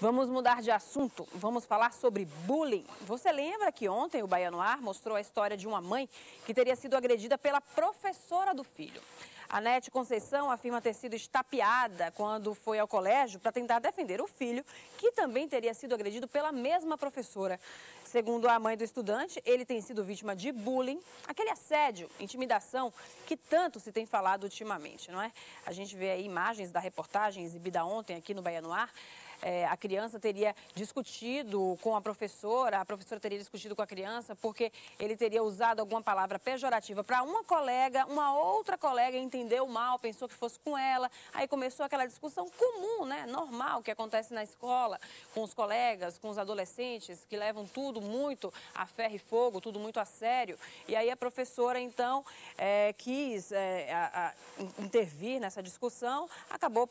Vamos mudar de assunto, vamos falar sobre bullying. Você lembra que ontem o Bahia no Ar mostrou a história de uma mãe que teria sido agredida pela professora do filho? A Nete Conceição afirma ter sido estapeada quando foi ao colégio para tentar defender o filho, que também teria sido agredido pela mesma professora. Segundo a mãe do estudante, ele tem sido vítima de bullying, aquele assédio, intimidação que tanto se tem falado ultimamente, não é? A gente vê aí imagens da reportagem exibida ontem aqui no Bahia no Ar. A criança teria discutido com a professora teria discutido com a criança porque ele teria usado alguma palavra pejorativa para uma colega, uma outra colega entendeu mal, pensou que fosse com ela, aí começou aquela discussão comum, né, normal, que acontece na escola, com os colegas, com os adolescentes, que levam tudo muito a ferro e fogo, tudo muito a sério, e aí a professora, então, quis intervir nessa discussão, acabou,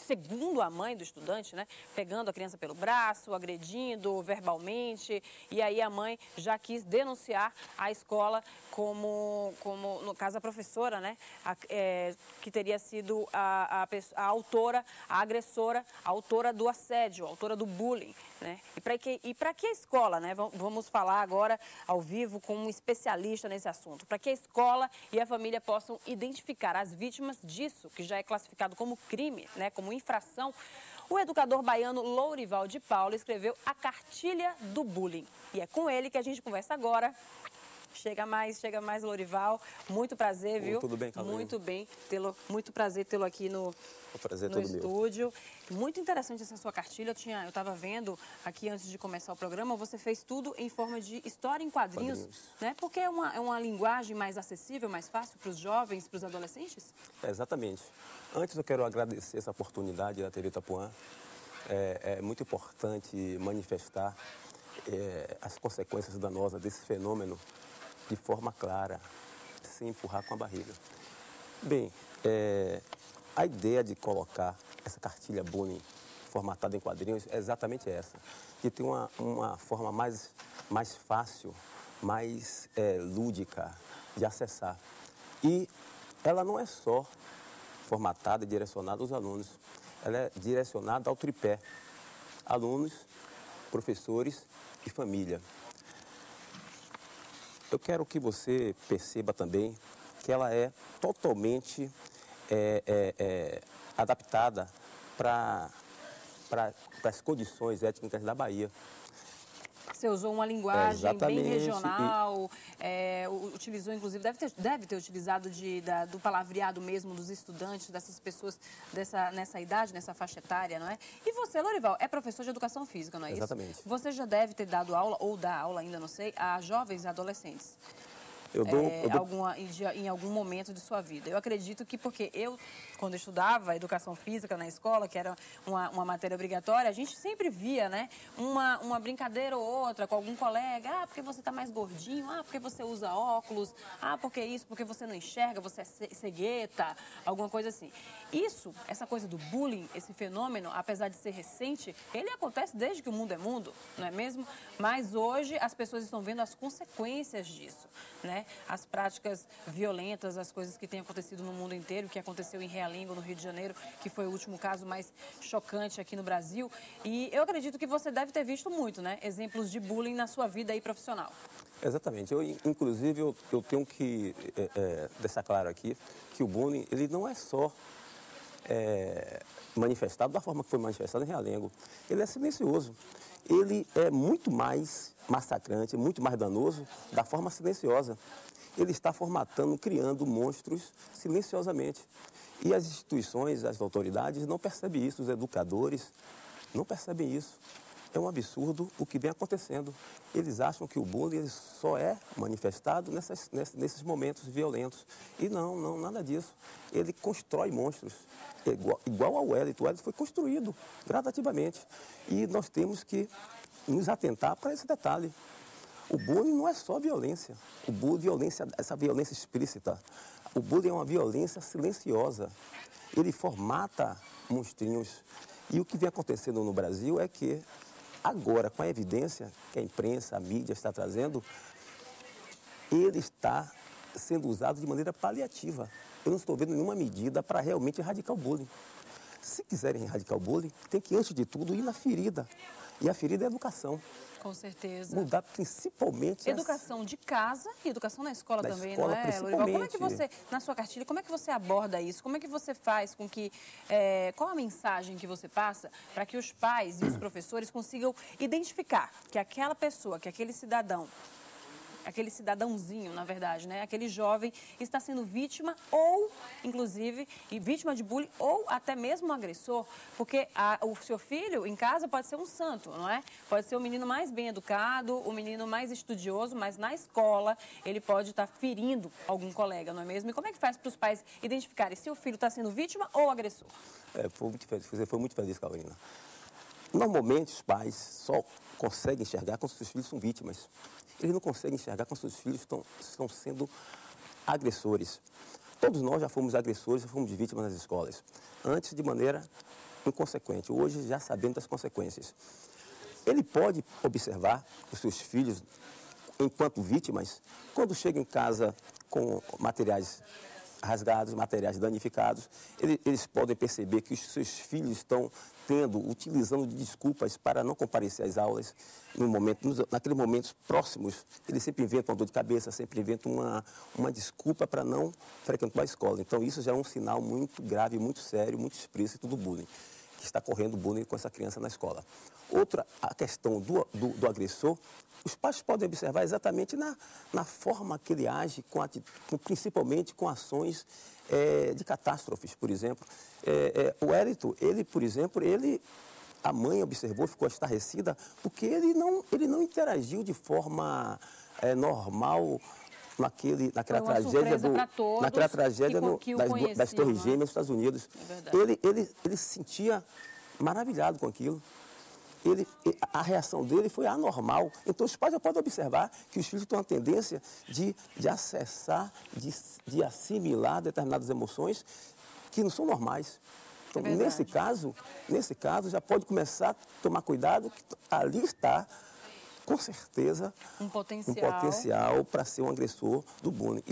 segundo a mãe do estudante, né, pegando a criança pelo braço, agredindo verbalmente, e aí a mãe já quis denunciar a escola como no caso a professora, né, que teria sido a autora, a agressora, a autora do assédio, a autora do bullying, né? E para que a escola, né, vamos falar agora ao vivo com um especialista nesse assunto, para que a escola e a família possam identificar as vítimas disso, que já é classificado como crime, né, como infração. O educador baiano Lourival de Paula escreveu a Cartilha do Bullying. E é com ele que a gente conversa agora. Chega mais, Lourival. Muito prazer, viu? Tudo bem, Carolina? Muito prazer tê-lo aqui no estúdio. Meu. Muito interessante essa sua cartilha. Eu estava vendo aqui antes de começar o programa, você fez tudo em forma de história em quadrinhos, né? Porque é uma linguagem mais acessível, mais fácil para os jovens, para os adolescentes? Exatamente. Antes eu quero agradecer essa oportunidade da TV Itapuã. É muito importante manifestar as consequências danosas desse fenômeno de forma clara, sem empurrar com a barriga. Bem, a ideia de colocar essa cartilha bullying formatada em quadrinhos é exatamente essa, de ter uma forma mais fácil, mais lúdica de acessar. E ela não é só formatada e direcionada aos alunos, ela é direcionada ao tripé, alunos, professores e família. Eu quero que você perceba também que ela é totalmente adaptada para as condições étnicas da Bahia. Você usou uma linguagem bem regional, utilizou, inclusive, deve ter utilizado do palavreado mesmo dos estudantes, dessas pessoas nessa idade, nessa faixa etária, não é? E você, Lourival, é professor de educação física, não é isso? Exatamente. Você já deve ter dado aula, ou dá aula, ainda não sei, a jovens e adolescentes. Em algum momento de sua vida. Eu acredito que porque quando eu estudava educação física na escola, que era uma matéria obrigatória, a gente sempre via, né, uma brincadeira ou outra com algum colega, porque você está mais gordinho, porque você usa óculos, porque isso, porque você não enxerga, você é cegueta, alguma coisa assim. Essa coisa do bullying, esse fenômeno, apesar de ser recente, ele acontece desde que o mundo é mundo, não é mesmo? Mas hoje as pessoas estão vendo as consequências disso, né? As práticas violentas, as coisas que têm acontecido no mundo inteiro, que aconteceu em Realengo, no Rio de Janeiro, que foi o último caso mais chocante aqui no Brasil. E eu acredito que você deve ter visto muito, né? Exemplos de bullying na sua vida aí profissional. Exatamente. Inclusive, eu tenho que deixar claro aqui que o bullying, ele não é só manifestado da forma que foi manifestado em Realengo. Ele é silencioso. Ele é muito mais massacrante, muito mais danoso da forma silenciosa. Ele está formatando, criando monstros silenciosamente. E as instituições, as autoridades não percebem isso, os educadores não percebem isso. É um absurdo o que vem acontecendo. Eles acham que o bullying só é manifestado nesses momentos violentos. E não, nada disso. Ele constrói monstros. Igual ao Wellington. O Wellington foi construído gradativamente. E nós temos que nos atentar para esse detalhe. O bullying não é só violência. O bullying, essa violência explícita. O bullying é uma violência silenciosa. Ele formata monstrinhos. E o que vem acontecendo no Brasil é que, agora, com a evidência que a imprensa, a mídia está trazendo, ele está sendo usado de maneira paliativa. Eu não estou vendo nenhuma medida para realmente erradicar o bullying. Se quiserem erradicar o bullying, tem que, antes de tudo, ir na ferida. E a ferida é a educação. Com certeza. Mudar principalmente... Educação de casa e educação na escola também, escola, não é, Lourival? Como é que você, na sua cartilha, como é que você aborda isso? Como é que você faz com que... qual a mensagem que você passa para que os pais e os professores consigam identificar que aquela pessoa, que aquele cidadãozinho, na verdade, né? Aquele jovem está sendo vítima ou, inclusive, vítima de bullying ou até mesmo um agressor, porque o seu filho em casa pode ser um santo, não é? Pode ser o menino mais bem educado, o menino mais estudioso, mas na escola ele pode estar ferindo algum colega, não é mesmo? E como é que faz para os pais identificarem se o filho está sendo vítima ou agressor? Você foi muito feliz, Carolina. Normalmente os pais só conseguem enxergar quando seus filhos são vítimas. Eles não conseguem enxergar quando seus filhos estão sendo agressores. Todos nós já fomos agressores, já fomos vítimas nas escolas. Antes, de maneira inconsequente. Hoje, já sabendo das consequências. Ele pode observar os seus filhos, enquanto vítimas, quando chega em casa com materiais rasgados, materiais danificados, eles podem perceber que os seus filhos estão utilizando de desculpas para não comparecer às aulas. Naqueles momentos próximos, eles sempre inventam uma dor de cabeça, sempre inventam uma desculpa para não frequentar a escola. Então, isso já é um sinal muito grave, muito sério, muito explícito do bullying, que está correndo bullying com essa criança na escola. Outra, a questão do agressor, os pais podem observar exatamente na forma que ele age, principalmente com ações de catástrofes, por exemplo. O Hélito, por exemplo, a mãe observou, ficou estarrecida, porque ele não interagiu de forma normal naquela tragédia das Torres Gêmeas nos Estados Unidos. Ele se sentia maravilhado com aquilo. A reação dele foi anormal. Então, os pais já podem observar que os filhos têm uma tendência de acessar, de assimilar determinadas emoções que não são normais. Então, nesse caso, já pode começar a tomar cuidado, que ali está, com certeza, um potencial para ser um agressor do bullying.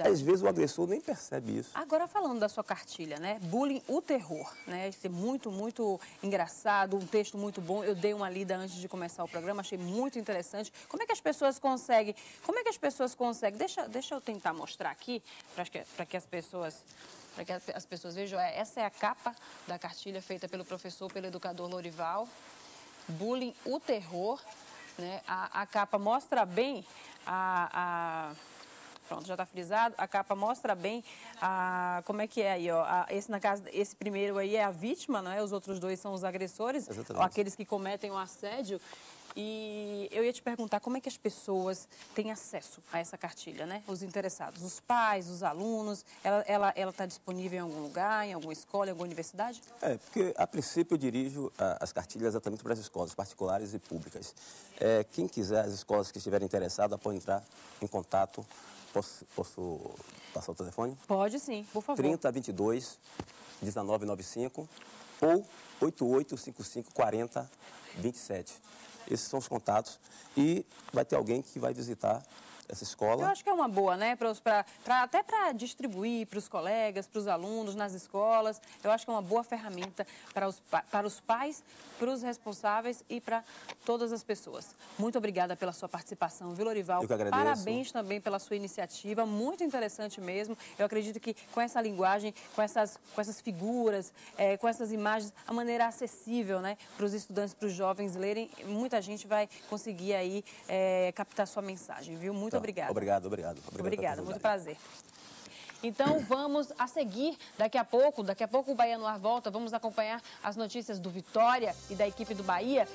Às vezes, o agressor nem percebe isso. Agora, falando da sua cartilha, né? Bullying, o terror, né? Isso é muito, muito engraçado, um texto muito bom. Eu dei uma lida antes de começar o programa, achei muito interessante. Como é que as pessoas conseguem? Deixa eu tentar mostrar aqui, para que as pessoas vejam. Essa é a capa da cartilha feita pelo professor, pelo educador Lourival. Bullying, o terror. Né? A capa mostra bem pronto, já está frisado. A capa mostra bem como é que é aí, ó. Esse primeiro aí é a vítima, não é? Os outros dois são os agressores, aqueles que cometem o assédio. E eu ia te perguntar como é que as pessoas têm acesso a essa cartilha, né? Os interessados, os pais, os alunos, ela está disponível em algum lugar, em alguma escola, em alguma universidade? Porque a princípio eu dirijo as cartilhas exatamente para as escolas particulares e públicas. Quem quiser, as escolas que estiverem interessadas, podem entrar em contato. Posso passar o telefone? Pode sim, por favor. 3022 1995 ou 8855 40 27. Esses são os contatos e vai ter alguém que vai visitar essa escola. Eu acho que é uma boa, né? Até para distribuir para os colegas, para os alunos, nas escolas. Eu acho que é uma boa ferramenta para os pais, para os responsáveis e para todas as pessoas. Muito obrigada pela sua participação, viu, Lourival? Eu que agradeço. Parabéns também pela sua iniciativa, muito interessante mesmo. Eu acredito que com essa linguagem, com essas figuras, com essas imagens, a maneira acessível, né, para os estudantes, para os jovens lerem, muita gente vai conseguir aí captar sua mensagem, viu? Muito obrigada. Obrigado. Muito prazer. Então, vamos a seguir, daqui a pouco o Bahia no Ar volta, vamos acompanhar as notícias do Vitória e da equipe do Bahia.